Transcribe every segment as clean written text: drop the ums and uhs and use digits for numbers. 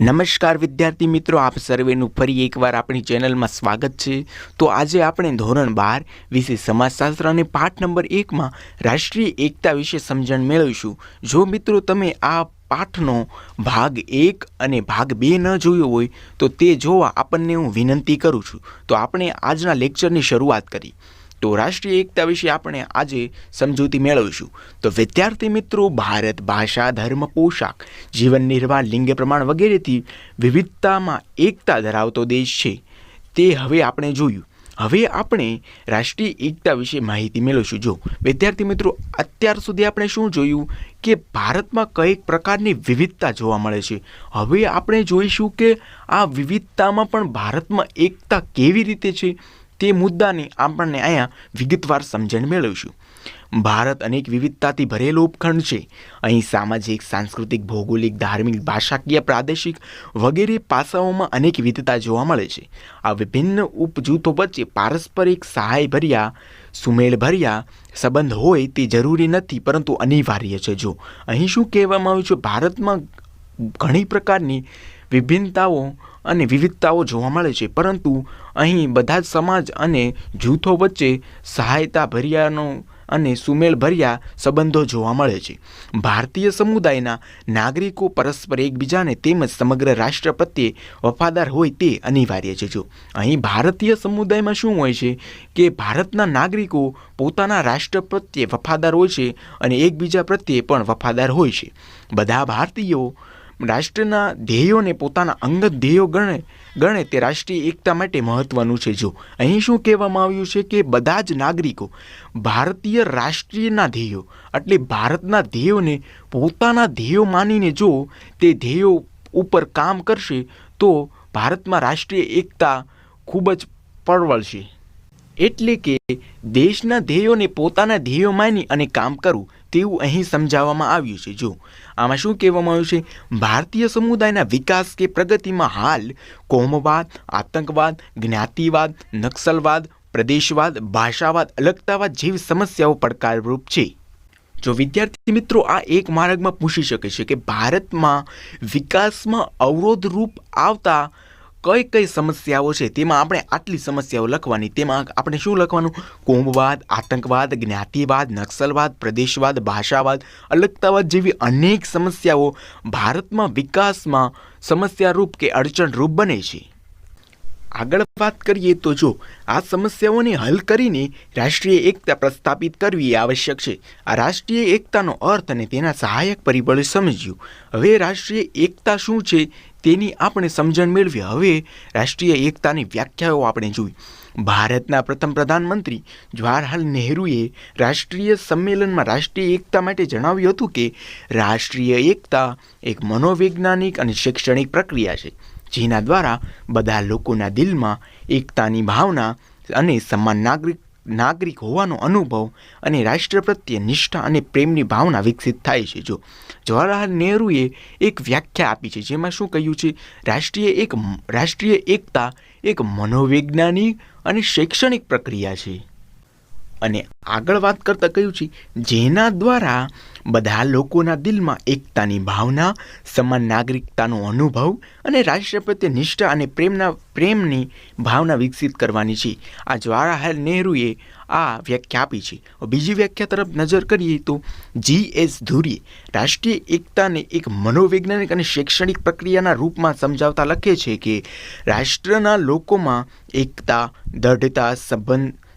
નમસ્કાર વિદ્યાર્થી મિત્રો, આપ સર્વેનું ફરી એકવાર આપણી ચેનલમાં સ્વાગત છે। તો આજે આપણે ધોરણ 12 વિશે સમાજશાસ્ત્ર અને પાઠ નંબર 1માં રાષ્ટ્રીય એકતા વિશે સમજણ મેળવીશું। જો મિત્રો તમે આ પાઠનો ભાગ 1 અને ભાગ 2 ન જોયો હોય તો તે જોવા આપણને હું વિનંતી કરું છું। તો આપણે આજના લેક્ચરની શરૂઆત કરી। તો રાષ્ટ્રીય એકતા વિશે આપણે આજે સમજૂતી મેળવીશું। તો વિદ્યાર્થી મિત્રો, ભારત ભાષા, ધર્મ, પોશાક, જીવન નિર્વાહ, લિંગ પ્રમાણ વગેરેથી વિવિધતામાં એકતા ધરાવતો દેશ છે, તે હવે આપણે જોયું। હવે આપણે રાષ્ટ્રીય એકતા વિશે માહિતી મેળવીશું। જો વિદ્યાર્થી મિત્રો, અત્યાર સુધી આપણે શું જોયું કે ભારતમાં કઈ પ્રકારની વિવિધતા જોવા મળે છે। હવે આપણે જોઈશું કે આ વિવિધતામાં પણ ભારતમાં એકતા કેવી રીતે છે તે મુદ્દાની આપણને અહીંયા વિગતવાર સમજણ મેળવીશું। ભારત અનેક વિવિધતાથી ભરેલો ઉપખંડ છે। અહીં સામાજિક, સાંસ્કૃતિક, ભૌગોલિક, ધાર્મિક, ભાષાકીય, પ્રાદેશિક વગેરે પાસાઓમાં અનેક વિવિધતા જોવા મળે છે। આ વિભિન્ન ઉપજૂથો વચ્ચે પારસ્પરિક સહાયભર્યા, સુમેળભર્યા સંબંધ હોય તે જરૂરી નથી, પરંતુ અનિવાર્ય છે। જો અહીં શું કહેવામાં આવ્યું છે, ભારતમાં ઘણી પ્રકારની વિભિન્નતાઓ અને વિવિધતાઓ જોવા મળે છે, પરંતુ અહીં બધા જ સમાજ અને જૂથો વચ્ચે સહાયતા ભર્યાનો અને સુમેળ ભર્યા સંબંધો જોવા મળે છે। ભારતીય સમુદાયના નાગરિકો પરસ્પર એકબીજાને તેમજ સમગ્ર રાષ્ટ્ર પ્રત્યે વફાદાર હોય તે અનિવાર્ય છે। જો અહીં ભારતીય સમુદાયમાં શું હોય છે કે ભારતના નાગરિકો પોતાના રાષ્ટ્ર પ્રત્યે વફાદાર હોય છે અને એકબીજા પ્રત્યે પણ વફાદાર હોય છે। બધા ભારતીયો રાષ્ટ્રના ધ્યેયોને પોતાના અંગત ધ્યેયો ગણે તે રાષ્ટ્રીય એકતા માટે મહત્વનું છે। જો અહીં શું કહેવામાં આવ્યું છે કે બધા જ નાગરિકો ભારતીય રાષ્ટ્રીયના ધ્યેયો એટલે ભારતના ધ્યેયોને પોતાના ધ્યેયો માનીને જો તે ધ્યેયો ઉપર કામ કરશે તો ભારતમાં રાષ્ટ્રીય એકતા ખૂબ જ પરવળશે। એટલે કે દેશના ધ્યેયોને પોતાના ધ્યેયો માની અને કામ કરવું તેવું અહીં સમજાવવામાં આવ્યું છે। જો આમાં શું કહેવામાં આવ્યું છે, ભારતીય સમુદાયના વિકાસ કે પ્રગતિમાં હાલ કોમવાદ, આતંકવાદ, જ્ઞાતિવાદ, નક્સલવાદ, પ્રદેશવાદ, ભાષાવાદ, અલગતાવાદ જેવી સમસ્યાઓ પડકારરૂપ છે। જો વિદ્યાર્થી મિત્રો આ એક માર્ગમાં પૂછી શકે છે કે ભારતમાં વિકાસમાં અવરોધરૂપ આવતા કઈ કઈ સમસ્યાઓ છે, તેમાં આપણે આટલી સમસ્યાઓ લખવાની। તેમાં આપણે શું લખવાનું, કોમવાદ, આતંકવાદ, જ્ઞાતિવાદ, નક્સલવાદ, પ્રદેશવાદ, ભાષાવાદ, અલગતાવાદ જેવી અનેક સમસ્યાઓ ભારતમાં વિકાસમાં સમસ્યારૂપ કે અડચણરૂપ બને છે। આગળ વાત કરીએ તો જો આ સમસ્યાઓને હલ કરીને રાષ્ટ્રીય એકતા પ્રસ્થાપિત કરવી એ આવશ્યક છે। આ રાષ્ટ્રીય એકતાનો અર્થ અને તેના સહાયક પરિબળો સમજ્યું। હવે રાષ્ટ્રીય એકતા શું છે તેની આપણે સમજણ મેળવી। હવે રાષ્ટ્રીય એકતાની વ્યાખ્યાઓ આપણે જોઈ। ભારતના પ્રથમ પ્રધાનમંત્રી જવાહરલાલ નહેરુએ રાષ્ટ્રીય સંમેલનમાં રાષ્ટ્રીય એકતા માટે જણાવ્યું હતું કે રાષ્ટ્રીય એકતા એક મનોવૈજ્ઞાનિક અને શૈક્ષણિક પ્રક્રિયા છે, જેના દ્વારા બધા લોકોના દિલમાં એકતાની ભાવના અને સમાન નાગરિક હોવાનો અનુભવ અને રાષ્ટ્ર પ્રત્યે નિષ્ઠા અને પ્રેમની ભાવના વિકસિત થાય છે। જો જવાહરલાલ નહેરુએ એક વ્યાખ્યા આપી છે, જેમાં શું કહ્યું છે, રાષ્ટ્રીય એકતા એક મનોવૈજ્ઞાનિક અને શૈક્ષણિક પ્રક્રિયા છે। અને આગળ વાત કરતાં કહ્યું છે, જેના દ્વારા બધા લોકોના દિલમાં એકતાની ભાવના, સમાન નાગરિકતાનો અનુભવ અને રાષ્ટ્ર પ્રત્યે નિષ્ઠા અને પ્રેમની ભાવના વિકસિત કરવાની છે। આ જવાહરલાલ નહેરુએ આ વ્યાખ્યા આપી છે। બીજી વ્યાખ્યા તરફ નજર કરીએ તો G.S. ધુરીએ રાષ્ટ્રીય એકતાને એક મનોવૈજ્ઞાનિક અને શૈક્ષણિક પ્રક્રિયાના રૂપમાં સમજાવતા લખે છે કે રાષ્ટ્રના લોકોમાં એકતા, દૃઢતા,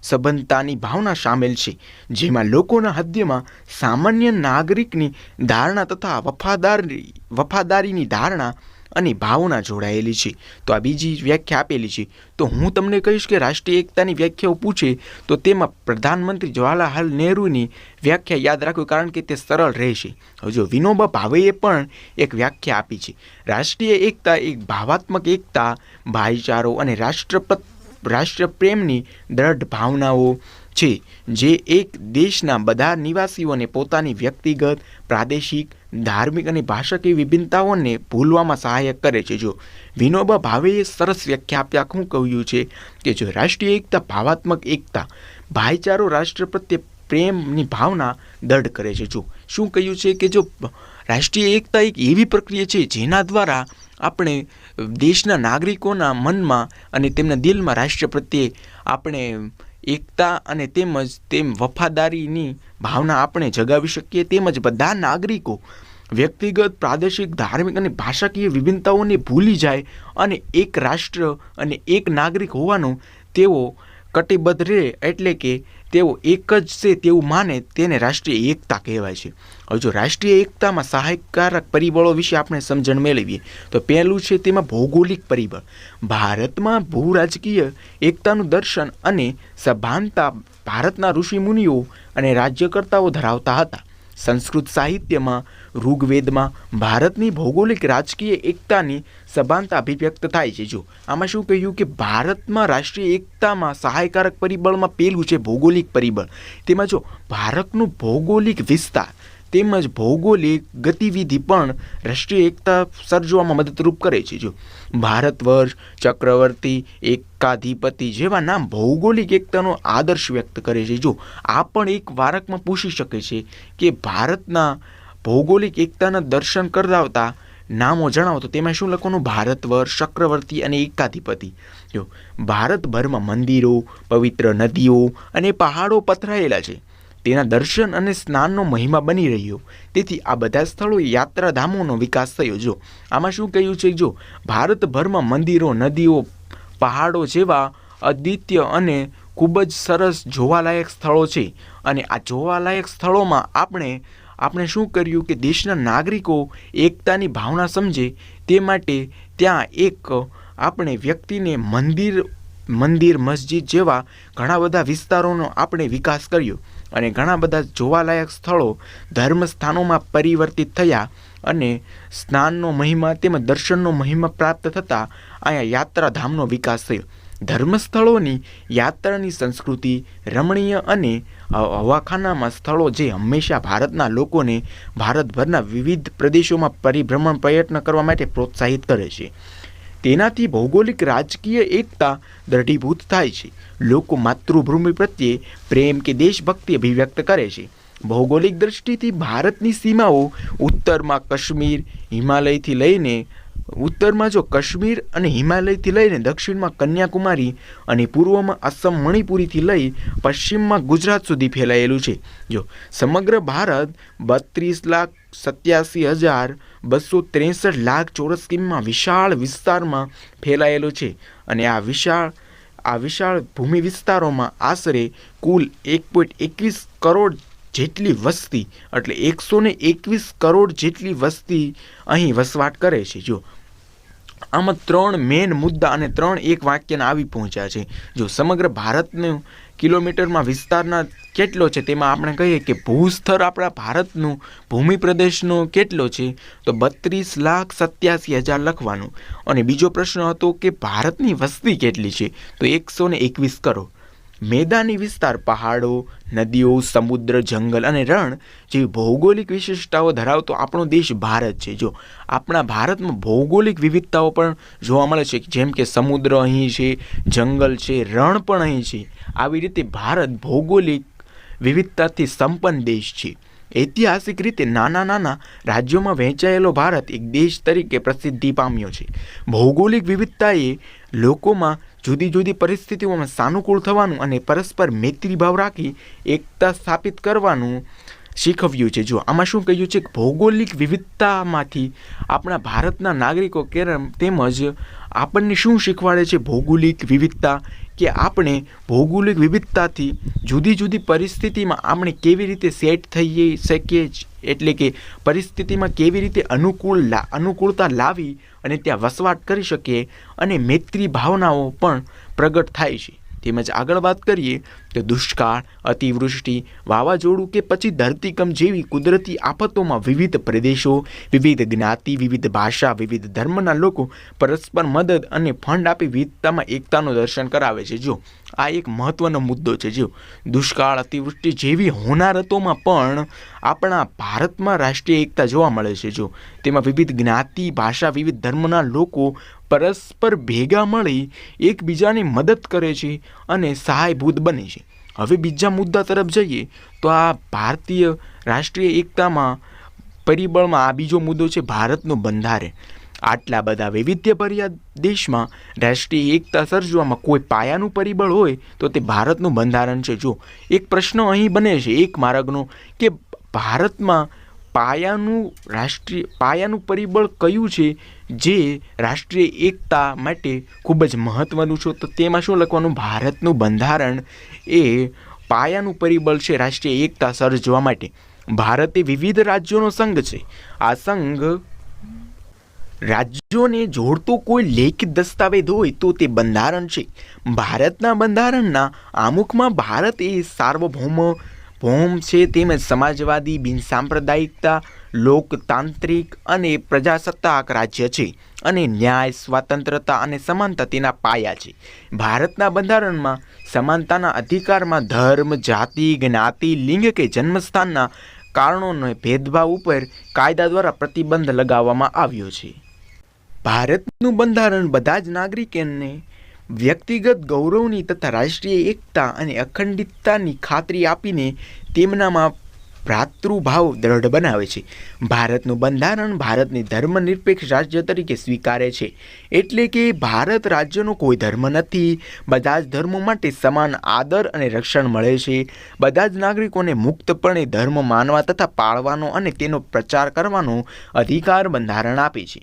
સબંધતાની ભાવના સામેલ છે, જેમાં લોકોના હૃદયમાં સામાન્ય નાગરિકની ધારણા તથા વફાદારીની ધારણા અને ભાવના જોડાયેલી છે। તો આ બીજી વ્યાખ્યા આપેલી છે। તો હું તમને કહીશ કે રાષ્ટ્રીય એકતાની વ્યાખ્યાઓ પૂછે તો તેમાં પ્રધાનમંત્રી જવાહરલાલ નહેરુની વ્યાખ્યા યાદ રાખવી, કારણ કે તે સરળ રહેશે। હવે જો વિનોબા ભાવેએ પણ એક વ્યાખ્યા આપી છે। રાષ્ટ્રીય એકતા એક ભાવાત્મક એકતા, ભાઈચારો અને રાષ્ટ્ર પ્રેમની દ્રઢ ભાવનાઓ છે, જે એક દેશના બધા નિવાસીઓને પોતાની વ્યક્તિગત, પ્રાદેશિક, ધાર્મિક અને ભાષાકીય વિભિન્નતાઓને ભૂલવામાં સહાયક કરે છે। જો વિનોબા ભાવેએ સરસ વ્યાખ્યા આપ્યા શું કહ્યું છે કે જો રાષ્ટ્રીય એકતા ભાવાત્મક એકતા, ભાઈચારો, રાષ્ટ્ર પ્રત્યે પ્રેમની ભાવના દૃઢ કરે છે। જો શું કહ્યું છે કે જો રાષ્ટ્રીય એકતા એક એવી પ્રક્રિયા છે જેના દ્વારા આપણે દેશના નાગરિકોના મનમાં અને તેમના દિલમાં રાષ્ટ્ર પ્રત્યે આપણે એકતા અને તેમ વફાદારીની ભાવના આપણે જગાવી શકીએ. તેમજ બધા નાગરિકો વ્યક્તિગત, પ્રાદેશિક, ધાર્મિક અને ભાષાકીય વિભિન્નતાઓને ભૂલી જાય અને એક રાષ્ટ્ર અને એક નાગરિક હોવાનું તેઓ કટિબદ્ધ રહે, એટલે કે તેઓ એક જ છે તેવું માને, તેને રાષ્ટ્રીય એકતા કહેવાય છે. હવે જો રાષ્ટ્રીય એકતામાં સહાયકારક પરિબળો વિશે આપણે સમજણ મેળવીએ તો પહેલું છે તેમાં ભૌગોલિક પરિબળ. ભારતમાં ભૂરાજકીય એકતાનું દર્શન અને સભાનતા ભારતના ઋષિમુનિઓ અને રાજ્યકર્તાઓ ધરાવતા હતા. સંસ્કૃત સાહિત્યમાં ઋગ્વેદમાં ભારતની ભૌગોલિક રાજકીય એકતાની સભાનતા અભિવ્યક્ત થાય છે. જો આમાં શું કહ્યું કે ભારતમાં રાષ્ટ્રીય એકતામાં સહાયકારક પરિબળમાં પહેલું છે ભૌગોલિક પરિબળ. તેમાં જો ભારતનું ભૌગોલિક વિસ્તાર તેમજ ભૌગોલિક ગતિવિધિ પણ રાષ્ટ્રીય એકતા સર્જવામાં મદદરૂપ કરે છે. જો ભારત વર્ષ, ચક્રવર્તી, એકાધિપતિ જેવા નામ ભૌગોલિક એકતાનો આદર્શ વ્યક્ત કરે છે. જો આ પણ એક વારકમાં પૂછી શકે છે કે ભારતના ભૌગોલિક એકતાના દર્શન કરાવતા નામો જણાવો, તો તેમાં શું લખવાનું? ભારત વર્ષ, ચક્રવર્તી અને એકાધિપતિ. જો ભારતભરમાં મંદિરો, પવિત્ર નદીઓ અને પહાડો પથરાયેલા છે. તેના દર્શન અને સ્નાનનો મહિમા બની રહ્યો. તેથી આ બધા સ્થળોએ યાત્રાધામોનો વિકાસ થયો. જો આમાં શું કહ્યું છે? જો ભારતભરમાં મંદિરો, નદીઓ, પહાડો જેવા અદ્વિતીય અને ખૂબ જ સરસ જોવાલાયક સ્થળો છે. અને આ જોવાલાયક સ્થળોમાં આપણે શું કર્યું કે દેશના નાગરિકો એકતાની ભાવના સમજે તે માટે ત્યાં એક આપણે વ્યક્તિને મંદિર, મસ્જિદ જેવા ઘણા બધા વિસ્તારોનો આપણે વિકાસ કર્યો અને ઘણા બધા જોવાલાયક સ્થળો ધર્મસ્થાનોમાં પરિવર્તિત થયા અને સ્નાનનો મહિમા તેમજ દર્શનનો મહિમા પ્રાપ્ત થતાં અહીંયા યાત્રાધામનો વિકાસ થયો. ધર્મસ્થળોની યાત્રાની સંસ્કૃતિ રમણીય અને હવાખાનામાં સ્થળો જે હંમેશા ભારતના લોકોને ભારતભરના વિવિધ પ્રદેશોમાં પરિભ્રમણ પ્રયત્ન કરવા માટે પ્રોત્સાહિત કરે છે. તેનાથી ભૌગોલિક રાજકીય એકતા દ્રઢીભૂત થાય છે. લોકો માતૃભૂમિ પ્રત્યે પ્રેમ કે દેશભક્તિ અભિવ્યક્ત કરે છે. ભૌગોલિક દ્રષ્ટિથી ભારતની સીમાઓ કાશ્મીર અને હિમાલયથી લઈને દક્ષિણમાં કન્યાકુમારી અને પૂર્વમાં અસમ, મણિપુરીથી લઈ પશ્ચિમમાં ગુજરાત સુધી ફેલાયેલું છે. જો સમગ્ર ભારત 32,87,263 ચોરસ કિમીમાં વિશાળ વિસ્તારમાં ફેલાયેલો છે અને આ વિશાળ ભૂમિ વિસ્તારોમાં આશરે કુલ 1.21 કરોડ જેટલી વસ્તી, એટલે 121 કરોડ જેટલી વસ્તી અહીં વસવાટ કરે છે. જો આમાં 3 મેન મુદ્દા અને 3 એક વાક્યના આવી પહોંચ્યા છે. જો સમગ્ર ભારતનું કિલોમીટરમાં વિસ્તારના કેટલો છે, તેમાં આપણે કહીએ કે ભૂસ્તર આપણા ભારતનું ભૂમિ પ્રદેશનો કેટલો છે, તો 32,87,000 લખવાનું. અને બીજો પ્રશ્ન હતો કે ભારતની વસ્તી કેટલી છે, તો 121 કરોડ. મેદાની વિસ્તાર પહાડો, નદીઓ, સમુદ્ર, જંગલ અને રણ જેવી ભૌગોલિક વિશેષતાઓ ધરાવતો આપણો દેશ ભારત છે. જો આપણા ભારતમાં ભૌગોલિક વિવિધતાઓ પણ જોવા મળે છે, જેમ કે સમુદ્ર અહીં છે, જંગલ છે, રણ પણ અહીં છે. આવી રીતે ભારત ભૌગોલિક વિવિધતાથી સંપન્ન દેશ છે. ઐતિહાસિક રીતે નાના રાજ્યોમાં વહેંચાયેલો ભારત એક દેશ તરીકે પ્રસિદ્ધિ પામ્યો છે. ભૌગોલિક વિવિધતાએ લોકોમાં જુદી જુદી પરિસ્થિતિઓમાં સાનુકૂળ થવાનું અને પરસ્પર મૈત્રીભાવ રાખી એકતા સ્થાપિત કરવાનું શીખવ્યું છે. જો આમાં શું કહ્યું છે કે ભૌગોલિક વિવિધતામાંથી આપણા ભારતના નાગરિકો તેમજ આપણને શું શીખવાડે છે ભૌગોલિક વિવિધતા, કે આપણે ભૌગોલિક વિવિધતાથી જુદી જુદી પરિસ્થિતિમાં આપણે કેવી રીતે સેટ થઈ શકીએ, એટલે કે પરિસ્થિતિમાં કેવી રીતે અનુકૂળતા લાવી અને ત્યાં વસવાટ કરી શકીએ અને મૈત્રી ભાવનાઓ પણ પ્રગટ થાય છે. તેમજ આગળ વાત કરીએ તો દુષ્કાળ, અતિવૃષ્ટિ, વાવાઝોડું કે પછી ધરતીકંપ જેવી કુદરતી આફતોમાં વિવિધ પ્રદેશો, વિવિધ જ્ઞાતિ, વિવિધ ભાષા, વિવિધ ધર્મના લોકો પરસ્પર મદદ અને ફંડ આપી વિવિધતામાં એકતાનું દર્શન કરાવે છે. જો આ એક મહત્વનો મુદ્દો છે. જો દુષ્કાળ, અતિવૃષ્ટિ જેવી હોનારતોમાં પણ આપણા ભારતમાં રાષ્ટ્રીય એકતા જોવા મળે છે. જો તેમાં વિવિધ જ્ઞાતિ, ભાષા, વિવિધ ધર્મના લોકો પરસ્પર ભેગા મળી એકબીજાની મદદ કરે છે અને સહાયભૂત બને છે. હવે બીજા મુદ્દા તરફ જઈએ તો આ ભારતીય રાષ્ટ્રીય એકતામાં પરિબળમાં આ બીજો મુદ્દો છે ભારતનું બંધારણ. આટલા બધા વૈવિધ્યભર્યા દેશમાં રાષ્ટ્રીય એકતા સર્જવામાં કોઈ પાયાનું પરિબળ હોય તો તે ભારતનું બંધારણ છે. જો એક પ્રશ્ન અહીં બને છે એક માર્ગનો કે ભારતમાં પાયાનું પરિબળ કયું છે જે રાષ્ટ્રીય એકતા માટે ખૂબ જ મહત્ત્વનું છે, તો તેમાં શું લખવાનું? ભારતનું બંધારણ એ પાયાનું પરિબળ છે રાષ્ટ્રીય એકતા સર્જવા માટે. ભારત એ વિવિધ રાજ્યોનો સંઘ છે. આ સંઘ રાજ્યોને જોડતો કોઈ લેખિત દસ્તાવેજ હોય તો તે બંધારણ છે. ભારતના બંધારણના આમુખમાં ભારત એ સાર્વભૌમ છે, તેમજ સમાજવાદી, બિનસાંપ્રદાયિકતા, લોકતાંત્રિક અને પ્રજાસત્તાક રાજ્ય છે અને ન્યાય, સ્વતંત્રતા અને સમાનતા તેના પાયા છે. ભારતના બંધારણમાં સમાનતાના અધિકારમાં ધર્મ, જાતિ, જ્ઞાતિ, લિંગ કે જન્મસ્થાનના કારણોને ભેદભાવ ઉપર કાયદા દ્વારા પ્રતિબંધ લગાવવામાં આવ્યો છે. ભારતનું બંધારણ બધા જ નાગરિકોને વ્યક્તિગત ગૌરવની તથા રાષ્ટ્રીય એકતા અને અખંડિતતાની ખાતરી આપીને તેમનામાં ભ્રાતૃભાવ દ્રઢ બનાવે છે. ભારતનું બંધારણ ભારતને ધર્મનિરપેક્ષ રાજ્ય તરીકે સ્વીકારે છે. એટલે કે ભારત રાજ્યનો કોઈ ધર્મ નથી. બધા જ ધર્મો માટે સમાન આદર અને રક્ષણ મળે છે. બધા જ નાગરિકોને મુક્તપણે ધર્મ માનવા તથા પાળવાનો અને તેનો પ્રચાર કરવાનો અધિકાર બંધારણ આપે છે.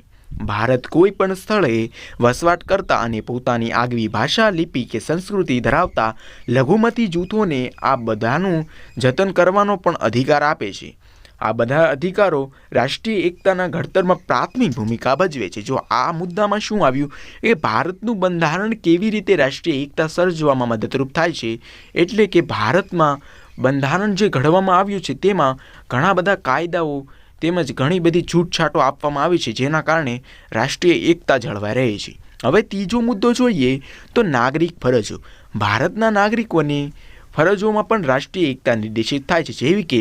ભારત કોઈ પણ સ્થળે વસવાટ કરતા અને પોતાની આગવી ભાષા, લિપિ કે સંસ્કૃતિ ધરાવતા લઘુમતી જૂથોને આ બધાનું જતન કરવાનો પણ અધિકાર આપે છે. આ બધા અધિકારો રાષ્ટ્રીય એકતાના ઘડતરમાં પ્રાથમિક ભૂમિકા ભજવે છે. જો આ મુદ્દામાં શું આવ્યું એ ભારતનું બંધારણ કેવી રીતે રાષ્ટ્રીય એકતા સર્જવામાં મદદરૂપ થાય છે, એટલે કે ભારતમાં બંધારણ જે ઘડવામાં આવ્યું છે તેમાં ઘણા બધા કાયદાઓ તેમજ ઘણી બધી છૂટછાટો આપવામાં આવી છે, જેના કારણે રાષ્ટ્રીય એકતા જળવાઈ રહે છે. હવે ત્રીજો મુદ્દો જોઈએ તો નાગરિક ફરજો. ભારતના નાગરિકોની ફરજોમાં પણ રાષ્ટ્રીય એકતા નિર્દેશિત થાય છે, જેવી કે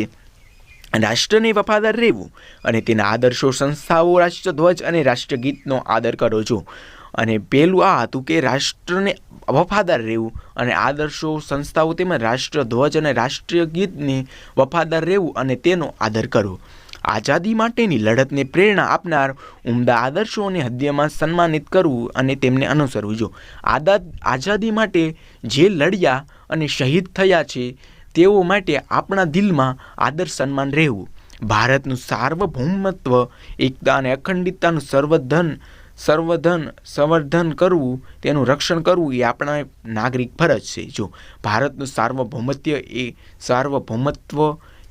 રાષ્ટ્રને વફાદાર રહેવું અને તેના આદર્શો, સંસ્થાઓ, રાષ્ટ્રધ્વજ અને રાષ્ટ્રગીતનો આદર કરો છો. અને પહેલું આ હતું કે રાષ્ટ્રને વફાદાર રહેવું અને આદર્શો, સંસ્થાઓ તેમજ રાષ્ટ્રધ્વજ અને રાષ્ટ્રગીતને વફાદાર રહેવું અને તેનો આદર કરવો. આઝાદી માટેની લડતને પ્રેરણા આપનાર ઉમદા આદર્શોને હૃદયમાં સન્માનિત કરવું અને તેમને અનુસરવું. જો આઝાદી માટે જે લડ્યા અને શહીદ થયા છે તેઓ માટે આપણા દિલમાં આદર સન્માન રહેવું. ભારતનું સાર્વભૌમત્વ, એકતા અને અખંડિતતાનું સંવર્ધન કરવું, તેનું રક્ષણ કરવું એ આપણા નાગરિક ફરજ છે. જો ભારતનું સાર્વભૌમત્વ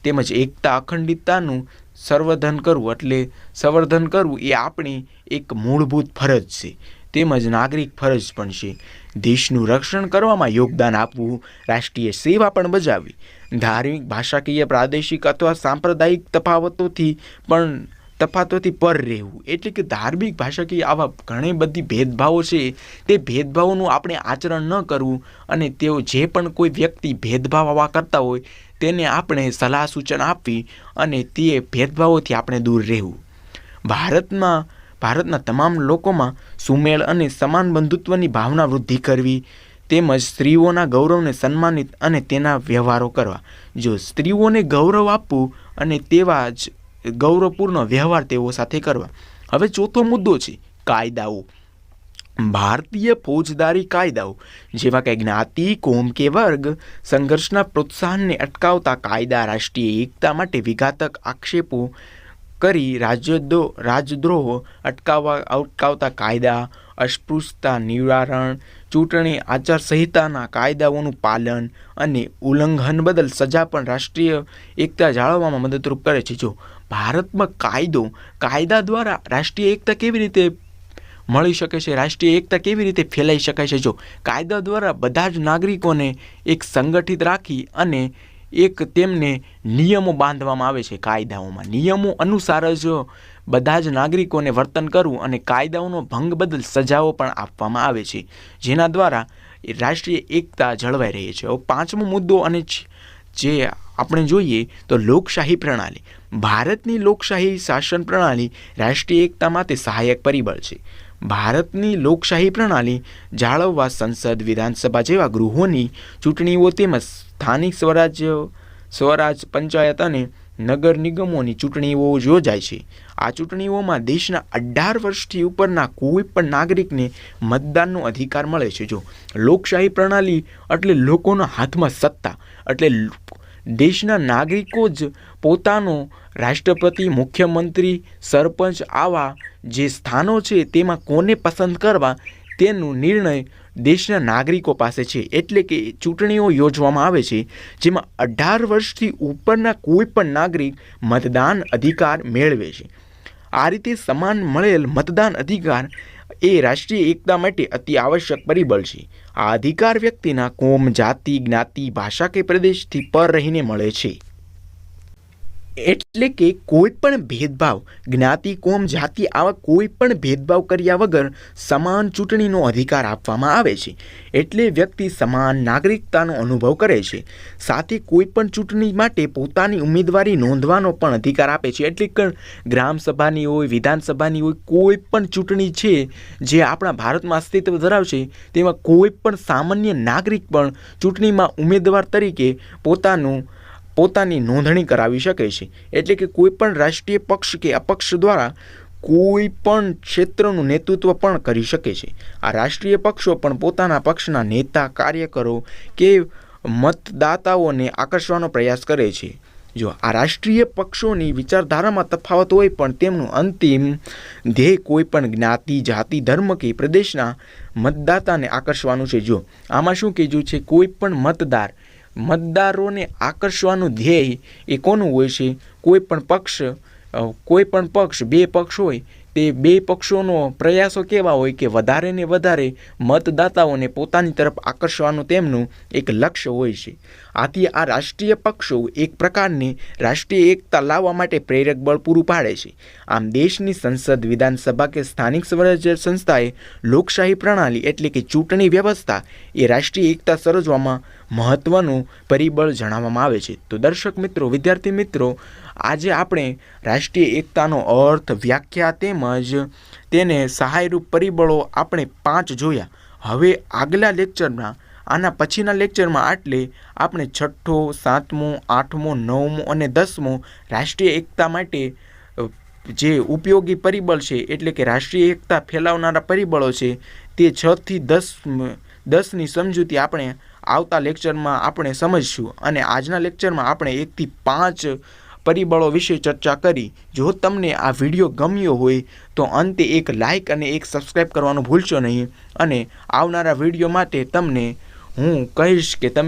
તેમજ એકતા, અખંડિતતાનું સંવર્ધન કરવું એ આપણી એક મૂળભૂત ફરજ છે, તેમજ નાગરિક ફરજ પણ છે. દેશનું રક્ષણ કરવામાં યોગદાન આપવું, રાષ્ટ્રીય સેવા પણ બજાવવી, ધાર્મિક, ભાષાકીય, પ્રાદેશિક અથવા સાંપ્રદાયિક તફાવતોથી પર રહેવું. એટલે કે ધાર્મિક, ભાષાકીય આવા ઘણી બધી ભેદભાવો છે તે ભેદભાવોનું આપણે આચરણ ન કરવું અને તેઓ જે પણ કોઈ વ્યક્તિ ભેદભાવ આવા કરતા હોય તેને આપણે સલાહ સૂચન આપવી અને તે ભેદભાવોથી આપણે દૂર રહેવું. ભારતના તમામ લોકોમાં સુમેળ અને સમાન બંધુત્વની ભાવના વૃદ્ધિ કરવી, તેમજ સ્ત્રીઓના ગૌરવને સન્માનિત અને તેના વ્યવહારો કરવા. જો સ્ત્રીઓને ગૌરવ આપવું અને તેવા જ ગૌરવપૂર્ણ વ્યવહાર તેઓ સાથે કરવા. હવે ચોથો મુદ્દો છે કાયદાઓ. ભારતીય ફોજદારી કાયદાઓ જેવા કે જ્ઞાતિ, કોમ કે વર્ગ સંઘર્ષના પ્રોત્સાહનને અટકાવતા કાયદા, રાષ્ટ્રીય એકતા માટે વિઘાતક આક્ષેપો કરી રાજદ્રોહ અટકાવતા કાયદા, અસ્પૃશ્યતા નિવારણ, ચૂંટણી આચારસંહિતાના કાયદાઓનું પાલન અને ઉલ્લંઘન બદલ સજા પણ રાષ્ટ્રીય એકતા જાળવવામાં મદદરૂપ કરે છે. જો ભારતમાં કાયદા દ્વારા રાષ્ટ્રીય એકતા કેવી રીતે મળી શકે છે, રાષ્ટ્રીય એકતા કેવી રીતે ફેલાઈ શકાય છે? જો કાયદા દ્વારા બધા જ નાગરિકોને એક સંગઠિત રાખી અને એક તેમને નિયમો બાંધવામાં આવે છે. કાયદાઓમાં નિયમો અનુસાર જ બધા જ નાગરિકોને વર્તન કરવું અને કાયદાઓનો ભંગ બદલ સજાઓ પણ આપવામાં આવે છે, જેના દ્વારા રાષ્ટ્રીય એકતા જળવાઈ રહી છે. પાંચમો મુદ્દો અને જે આપણે જોઈએ તો લોકશાહી પ્રણાલી. ભારતની લોકશાહી શાસન પ્રણાલી રાષ્ટ્રીય એકતા માટે સહાયક પરિબળ છે. ભારતની લોકશાહી પ્રણાલી જાળવવા સંસદ, વિધાનસભા જેવા ગૃહોની ચૂંટણીઓ તેમજ સ્થાનિક સ્વરાજ પંચાયત અને નગર નિગમોની ચૂંટણીઓ યોજાય છે. આ ચૂંટણીઓમાં દેશના 18 વર્ષથી ઉપરના કોઈ પણ નાગરિકને મતદાનનો અધિકાર મળે છે. જો લોકશાહી પ્રણાલી એટલે લોકોના હાથમાં સત્તા, એટલે દેશના નાગરિકો જ પોતાનો રાષ્ટ્રપતિ, મુખ્યમંત્રી, સરપંચ આવા જે સ્થાનો છે તેમાં કોને પસંદ કરવા તેનો નિર્ણય દેશના નાગરિકો પાસે છે. એટલે કે ચૂંટણીઓ યોજવામાં આવે છે જેમાં 18 વર્ષથી ઉપરના કોઈ પણ નાગરિક મતદાન અધિકાર મેળવે છે. આ રીતે સમાન મળેલ મતદાન અધિકાર એ રાષ્ટ્રીય એકતા માટે અતિ આવશ્યક પરિબળ છે. આ અધિકાર વ્યક્તિના કોમ, જાતિ, જ્ઞાતિ, ભાષા કે પ્રદેશથી પર રહીને મળે છે. એટલે કે કોઈ પણ ભેદભાવ, જ્ઞાતિ, કોમ, જાતિ આવા કોઈ પણ ભેદભાવ કર્યા વગર સમાન ચૂંટણીનો અધિકાર આપવામાં આવે છે. એટલે વ્યક્તિ સમાન નાગરિકતાનો અનુભવ કરે છે. સાથે કોઈ પણ ચૂંટણી માટે પોતાની ઉમેદવારી નોંધવાનો પણ અધિકાર આપે છે. એટલે કે ગ્રામસભાની હોય, વિધાનસભાની હોય, કોઈ પણ ચૂંટણી છે જે આપણા ભારતમાં અસ્તિત્વ ધરાવશે તેમાં કોઈ પણ સામાન્ય નાગરિક પણ ચૂંટણીમાં ઉમેદવાર તરીકે પોતાની નોંધણી કરાવી શકે છે. એટલે કે કોઈ પણ રાષ્ટ્રીય પક્ષ કે અપક્ષ દ્વારા કોઈ પણ ક્ષેત્રનું નેતૃત્વ પણ કરી શકે છે. આ રાષ્ટ્રીય પક્ષો પણ પોતાના પક્ષના નેતા, કાર્યકરો કે મતદાતાઓને આકર્ષવાનો પ્રયાસ કરે છે. જો આ રાષ્ટ્રીય પક્ષોની વિચારધારામાં તફાવત હોય પણ તેમનું અંતિમ ધ્યેય કોઈ પણ જ્ઞાતિ, જાતિ, ધર્મ કે પ્રદેશના મતદાતાને આકર્ષવાનું છે. જો આમાં શું કીધું છે, કોઈ પણ મતદારોને આકર્ષવાનું ધ્યેય એ કોનું હોય છે? કોઈ પણ પક્ષ, બે પક્ષ હોય તે બે પક્ષોનો પ્રયાસો કેવા હોય કે વધારે ને વધારે મતદાતાઓને પોતાની તરફ આકર્ષવાનું તેમનું એક લક્ષ્ય હોય છે. આથી આ રાષ્ટ્રીય પક્ષો એક પ્રકારની રાષ્ટ્રીય એકતા લાવવા માટે પ્રેરક બળ પૂરું પાડે છે. આમ દેશની સંસદ, વિધાનસભા કે સ્થાનિક સ્વરાજ્ય સંસ્થાએ લોકશાહી પ્રણાલી એટલે કે ચૂંટણી વ્યવસ્થા એ રાષ્ટ્રીય એકતા સર્જવામાં મહત્વનું પરિબળ જણાવવામાં આવે છે. તો દર્શક મિત્રો, વિદ્યાર્થી મિત્રો, આજે આપણે રાષ્ટ્રીય એકતાનો અર્થ, વ્યાખ્યા તેમજ તેને સહાયરૂપ પરિબળો આપણે 5 જોયા. હવે આગલા લેક્ચરમાં, આના પછીના લેક્ચરમાં આપણે 6ઠ્ઠો, 7મો, 8મો, 9મો અને 10મો રાષ્ટ્રીય એકતા માટે જે ઉપયોગી પરિબળ છે એટલે કે રાષ્ટ્રીય એકતા ફેલાવનારા પરિબળો છે તે 6 થી 10ની સમજૂતી આપણે આવતા લેક્ચરમાં આપણે સમજશું. અને આજના લેક્ચરમાં આપણે 1 થી 5 પરિબળો વિશે ચર્ચા કરી. જો તમને આ વિડીયો ગમ્યો હોય તો અંતે એક લાઇક અને એક સબસ્ક્રાઈબ કરવાનું ભૂલશો નહીં. અને આવનારા વિડીયો માટે તમને હું કહીશ કે તમે